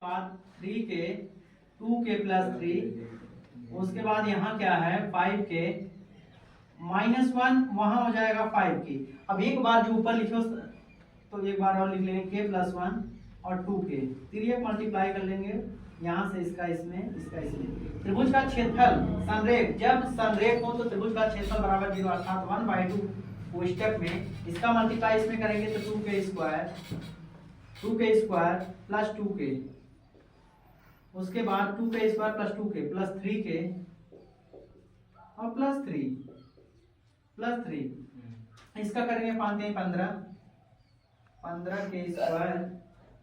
बाद 3 के 2 के प्लस 3, उसके बाद यहाँ क्या है 5 के -1, वहां हो जाएगा 5 के। अब एक बार जो ऊपर लिखे तो एक बार और लिख लेंगे k प्लस 1 और 2 के, तिर्यक मल्टीप्लाई कर लेंगे यहाँ से इसका इसमें, इसका इसमें। त्रिभुज का क्षेत्रफल संरेख, जब संरेख हो तो त्रिभुज का क्षेत्रफल बराबर 0, अर्थात 1/2 कोष्टक में इसका मल्टीप्लाई इसमें करेंगे तो 2k स्क्वायर प्लस 2k, उसके बाद 2k square plus 2k plus 3k और प्लस 3, इसका करेंगे 15k स्क्वायर,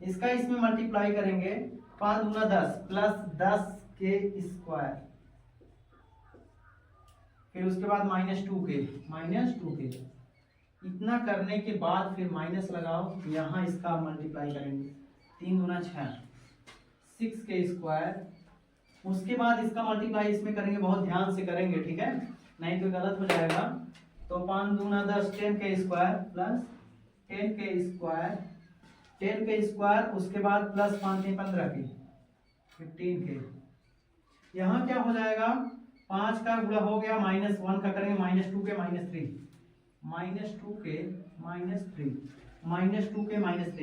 इसका इसमें मल्टीप्लाई करेंगे 5 दूना 10 प्लस 10k स्क्वायर, फिर उसके बाद -2k। इतना करने के बाद फिर माइनस लगाओ, यहाँ इसका मल्टीप्लाई करेंगे 3 दूना 6 6k स्क्वायर, उसके बाद इसका मल्टीप्लाई इसमें करेंगे, बहुत ध्यान से करेंगे ठीक है, नहीं तो गलत हो जाएगा। तो 5 दूना 10 10k square plus 10k square, उसके बाद प्लस 5 15k 15k। यहाँ क्या हो जाएगा, 5 का गुणा हो गया, -1 का करेंगे -2k -3,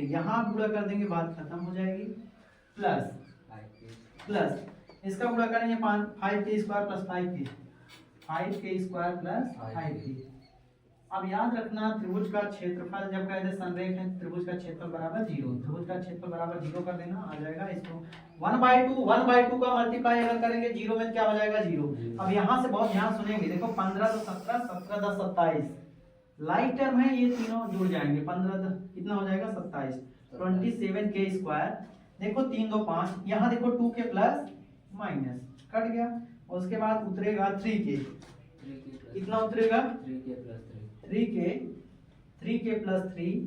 यहाँ गुणा कर देंगे, बात खत्म हो जाएगी। प्लस इसका गुणा करेंगे 5k square plus 5k square plus 5k। अब याद रखना त्रिभुज का क्षेत्रफल जब कहते संरेख है त्रिभुज का क्षेत्रफल बराबर 0, त्रिभुज का क्षेत्रफल बराबर 0 कर देना, आ जाएगा इसको 1/2 का मल्टीप्लाई अगर करेंगे 0 में क्या हो जाएगा 0। अब यहाँ से बहुत ध्यान सुनेंगे, देखो 15 तो 17, 17 10 27, लाइक टर्म है, ये तीनों जुड़ जाएंगे, 15 कितना हो जाएगा 27, 27k स्क्वायर। देखो 3 2 5, यहाँ देखो 2k प्लस माइनस कट गया, उसके बाद उतरेगा 3k, कितना उतरेगा 3k प्लस 3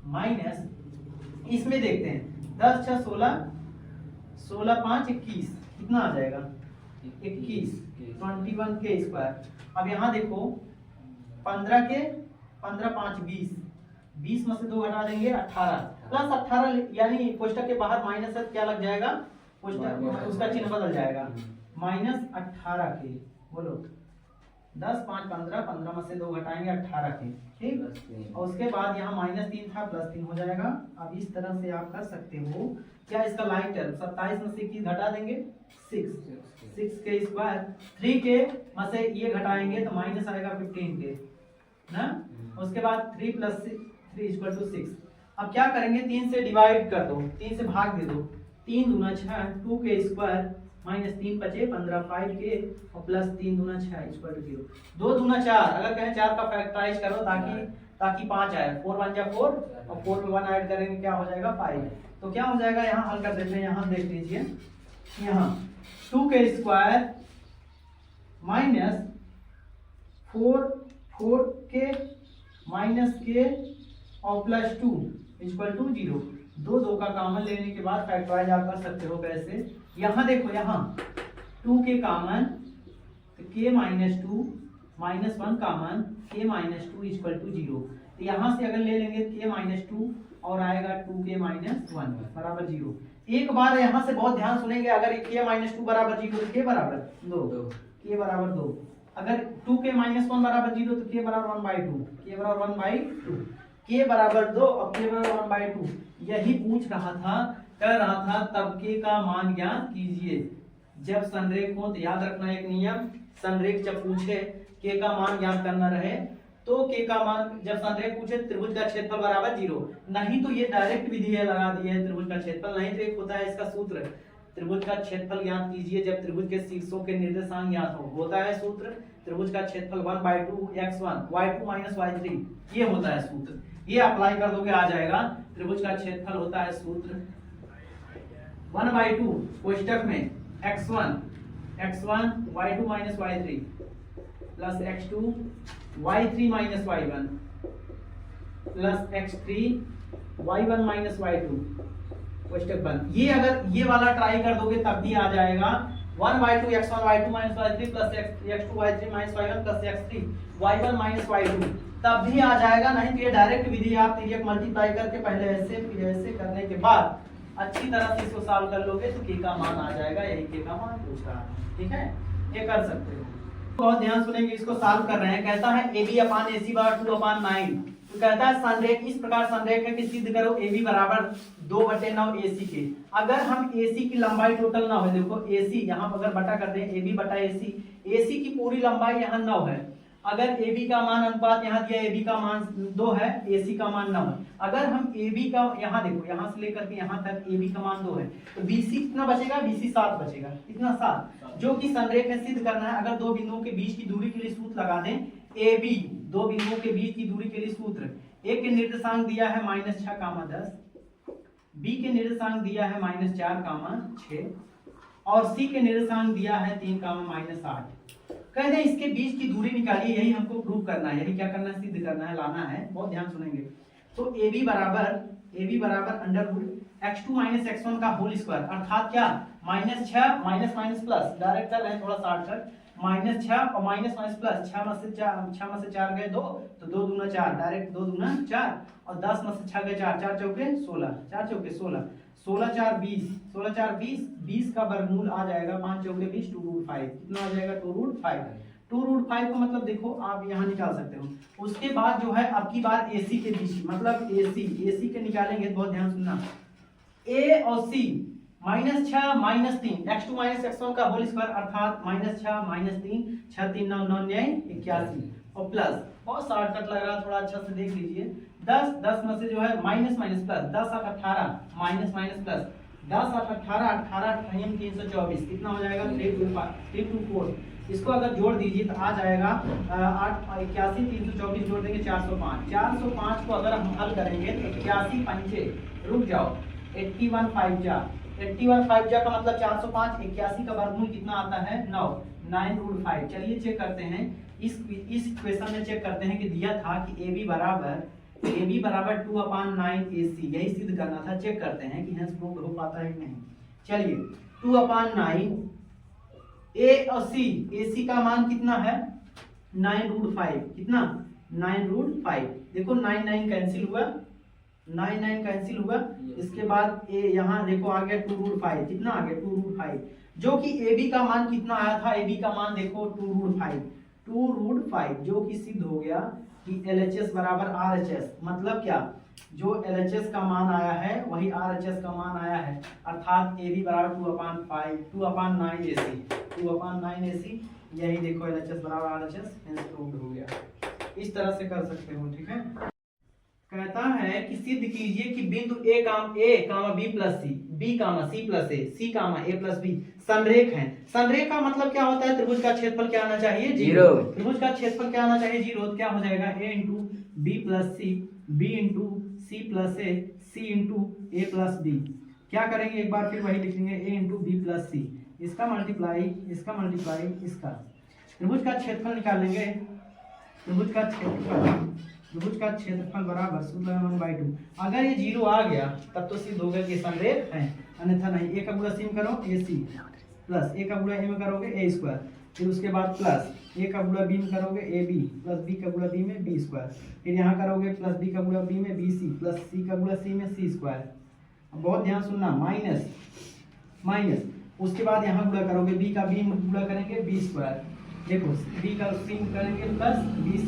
माइनस, इसमें देखते हैं 10 6 16, 16 5 21, कितना आ जाएगा 21, 21k स्क्वायर। अब यहाँ देखो 15 5 20, 20 में से 2 घटा देंगे 18 प्लस 18, यानी कोष्टक के बाहर माइनस है, क्या लग जाएगा कोष्टक, उसका चिन्ह बदल जाएगा -18k। बोलो 10 5 15, 15 में से 2 घटाएंगे 18k, ठीक। और उसके बाद यहाँ -3 था, +3 हो जाएगा। अब इस तरह से आप कर सकते हो, क्या इसका लाइक टर्म 27 में से 21 घटा देंगे 6k स्क्वायर, 3k में से ये घटाएंगे तो माइनस आएगा 15k ना, उसके बाद 3 + 3 = 6। अब क्या करेंगे, 3 से डिवाइड कर दो, 3 से भाग दे दो, 3 दूना 6 2k स्क्वायर -3 बचे 15 5k और प्लस 3 दूना 6 = 0, 2 दूना 4, अगर कहें 4 का फैक्टराइज करो ताकि 5 आए, 4 1 जा 4 और 4 में 1 ऐड करेंगे क्या हो जाएगा 5। तो क्या हो जाएगा, यहाँ हल कर देते हैं, यहाँ देख लीजिए, यहाँ 2k स्क्वायर -4k -k और +2 = 0। 2 का कॉमन लेने के बाद फैक्टराइज आप कर सकते हो कैसे, यहाँ देखो, यहाँ 2k कॉमन तो k -2 -1 कॉमन k -2 = 0। तो यहाँ से अगर ले लेंगे k -2 और आएगा 2k - 1 बराबर 0। एक बार यहाँ से बहुत ध्यान सुनेंगे, अगर k -2 बराबर 0 तो k बराबर 2, k बराबर 2, अगर 2k - 1 बराबर 0 तो k बराबर 1/2, k बराबर 1/2, k बराबर 2 और k बराबर 1/2। यही पूछ रहा था, कह रहा था तब k का मान ज्ञात कीजिए जब संरेख हो। तो याद रखना एक नियम, संरेख जब पूछे k का मान ज्ञात करना रहे तो k का मान, जब संरेख पूछे त्रिभुज का क्षेत्रफल बराबर 0, नहीं तो ये डायरेक्ट विधि है, लगा दी है त्रिभुज का क्षेत्रफल, नहीं तो एक होता है इसका सूत्र, त्रिभुज का क्षेत्रफल ज्ञात कीजिए जब त्रिभुज के शीर्षों के निर्देशांक ज्ञात हो, होता है सूत्र त्रिभुज का क्षेत्रफल 1/2 x1 y2 - y3, ये होता है सूत्र, ये अप्लाई कर दोगे आ जाएगा। त्रिभुज का क्षेत्रफल होता है सूत्र 1/2 कोष्टक में x1 y2 - y3 plus x2 y3 - y1 plus x3 y1 - y2 कोष्टक बंद। ये अगर ये वाला ट्राई कर दोगे तब भी आ जाएगा 1/2 x1 y2 - y3 plus x2 y3 - y1 plus x3 y1 - y2, तब भी आ जाएगा। नहीं तो ये डायरेक्ट विधि आप तिर्यक मल्टीप्लाई करके पहले ऐसे फिर ऐसे करने के बाद अच्छी तरह से इसको सॉल्व कर लोगे तो के का मान आ जाएगा, यही के का मान पूछ रहा है। ठीक है, ये कर सकते हो। बहुत ध्यान सुनेंगे, इसको सॉल्व कर रहे हैं। कहता है AB अपान AC बराबर 2/9। तो कहता है संरेख इस प्रकार संरेख है कि सिद्ध करो AB बराबर 2/9 AC के। अगर हम AC की लंबाई टोटल ना हो, देखो AC यहाँ अगर बटा करते हैं AB बटा AC की पूरी लंबाई यहाँ 9 है। अगर AB का मान अनुपात यहाँ दिया, AB का मान 2 है, AC का मान 9 है। अगर हम AB का यहाँ देखो, यहाँ से लेकर के यहाँ तक AB का मान 2 है, तो BC कितना बचेगा? BC 7 बचेगा। कितना? 7, जो कि संरेख है सिद्ध करना है। अगर दो बिंदुओं के बीच की दूरी के लिए सूत्र लगा दें, AB दो बिंदुओं के बीच की दूरी के लिए सूत्र, A के निर्देशांक दिया है -6, 10, B के निर्देशांक दिया है -4, 6 और C के निर्देशांक दिया है 3, -8। कहते हैं इसके बीच की दूरी निकालिए, यही हमको प्रूव करना है, यही क्या करना है? सिद्ध करना है, लाना है। बहुत ध्यान सुनेंगे। तो AB बराबर √(x2 - x1) का होल स्क्वायर, अर्थात क्या? -6 माइनस प्लस, डायरेक्ट कर रहे हैं थोड़ा शॉर्टकट, -6 और माइनस प्लस, 6 में से 4 गए 2, तो 2 दूना 4, डायरेक्ट 2 दूना 4 और 10 में से 6 गए 4, 4 चौके 16, 4 चौके 16, 16 4 20, 16 4 20, 20 का वर्गमूल आ जाएगा 5 चौके 20, 2√5। कितना आ जाएगा? 2√5। 2√5 का मतलब देखो आप यहाँ निकाल सकते हो। उसके बाद जो है अब की बार AC के बीच, मतलब AC के निकालेंगे, बहुत ध्यान सुनना। A और C -6 -3, x2 - x1 का होल स्क्वायर, अर्थात -6 -3, 6 3 9 9 81 और प्लस, बहुत शॉर्टकट लग रहा, थोड़ा अच्छा से देख लीजिए। 10 में से जो है माइनस प्लस, 10 और 18 माइनस प्लस, 10 और 18 324, कितना हो जाएगा? 324। इसको अगर जोड़ दीजिए तो आ जाएगा 8 81 324 जोड़ देंगे 405। 405 को अगर हम हल करेंगे तो 81 पंचे, रुक जाओ, 81 5 जा, 81 5 जा का मतलब 405, 81 का वर्गमूल कितना आता है? 9, 9√5। चलिए चेक करते हैं, इस क्वेश्चन में चेक करते हैं कि दिया था कि AB बराबर 2/9 AC, यही सिद्ध करना था। चेक करते हैं कि हेंस प्रूव हो पाता है कि नहीं। चलिए 2/9 A और C, AC का मान कितना है? 9√5। कितना? 9√5। देखो 9 9 कैंसिल हुआ, 9 9 कैंसिल हुआ। इसके बाद A यहाँ देखो आ गया 2√5। कितना आ गया? 2√5, जो कि AB का मान कितना आया था? AB का मान देखो 2√5, जो कि सिद्ध हो गया कि LHS बराबर RHS। मतलब क्या? जो LHS का मान आया है वही RHS का मान आया है, अर्थात AB बराबर 2/9 AC, यही देखो LHS बराबर RHS, प्रूव्ड हो गया। इस तरह से कर सकते हो। ठीक है, कहता है कि सिद्ध कीजिए कि बिंदु A, B plus C, B, C plus A, C, A plus B संरेख है। संरेख का मतलब क्या होता है? त्रिभुज का क्षेत्रफल क्या आना चाहिए? 0। त्रिभुज का क्षेत्रफल क्या आना चाहिए? 0। तो क्या हो जाएगा? A × B plus C, B × C plus A, C × A plus B। क्या करेंगे? एक बार फिर वही लिखेंगे, A × B प्लस C, इसका मल्टीप्लाई, इसका मल्टीप्लाई, इसका। त्रिभुज का क्षेत्रफल निकालेंगे। त्रिभुज का क्षेत्रफल बराबर सूत्र 1/2। अगर ये 0 आ गया तब तो सिद्ध होगा कि संरेख है, अन्यथा नहीं। A का गुणा C में करो AC प्लस A का गुणा A में करोगे A स्क्वायर, फिर उसके बाद प्लस A का गुणा B में करोगे AB प्लस B का गुणा B में B स्क्वायर, फिर यहाँ करोगे प्लस B का गुणा B में BC प्लस C का गुणा C में C स्क्वायर। अब बहुत ध्यान सुनना, माइनस, उसके बाद यहाँ गुणा करोगे, B का B में गुणा करेंगे B स्क्वायर, देखो B का C में करेंगे प्लस BC,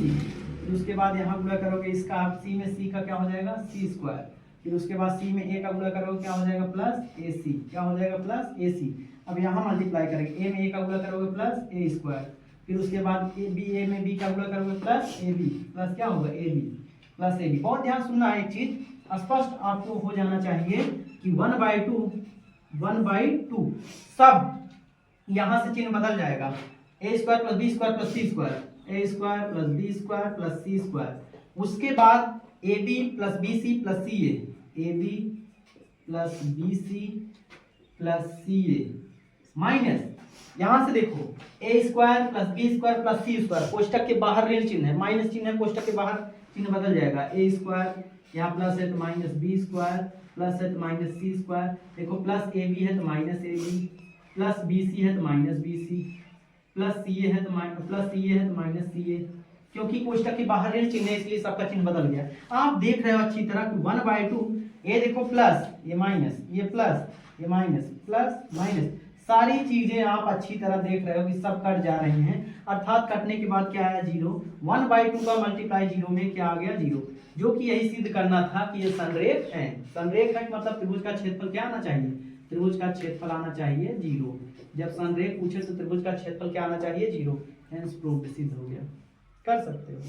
फिर उसके बाद यहाँ गुणा करोगे इसका, C में C का क्या हो जाएगा? C स्क्वायर, फिर उसके बाद C में A का गुणा करोगे क्या हो जाएगा? प्लस AC, क्या हो जाएगा? Plus AC। अब यहाँ मल्टीप्लाई करेंगे, A में A का गुणा करोगे प्लस A स्क्वायर, फिर उसके बाद A में B का गुणा करोगे प्लस AB, प्लस क्या होगा? AB plus AB। बहुत ध्यान सुनना, एक चीज स्पष्ट आपको हो जाना चाहिए कि 1/2 सब यहाँ से चिन्ह बदल जाएगा, A square plus B square plus C square, A square plus B square plus C square. उसके बाद AB plus BC plus CA, AB plus BC plus CA minus, यहाँ से देखो A square plus B square plus C square, कोष्टक के बाहर ऋण चिन्ह है, माइनस चिन्ह है, कोष्टक के बाहर चिन्ह बदल जाएगा। A स्क्वायर यहाँ प्लस है तो माइनस B स्क्वायर, प्लस है तो माइनस C स्क्वायर, देखो प्लस AB है तो माइनस AB, प्लस BC है तो माइनस BC, प्लस CA है तो माइनस CA, क्योंकि कोष्टक के बाहर ऋण चिन्ह है इसलिए सबका चिन्ह बदल गया। आप देख रहे हो अच्छी तरह कि 1/2, ये देखो प्लस, ये माइनस, ये प्लस, ये माइनस, प्लस माइनस, सारी चीजें आप अच्छी तरह देख रहे हो कि सब कट जा रही हैं, अर्थात कटने के बाद क्या आया 0। 1/2 का मल्टीप्लाई 0 में क्या आ गया 0, जो कि यही सिद्ध करना था कि ये संरेख है। संरेख है मतलब त्रिभुज का क्षेत्रफल क्या आना चाहिए, त्रिभुज का क्षेत्रफल आना चाहिए 0। जब संरेख पूछे तो त्रिभुज का क्षेत्रफल क्या आना चाहिए 0। हेंस प्रूव्ड, सिद्ध हो गया। कर सकते हो।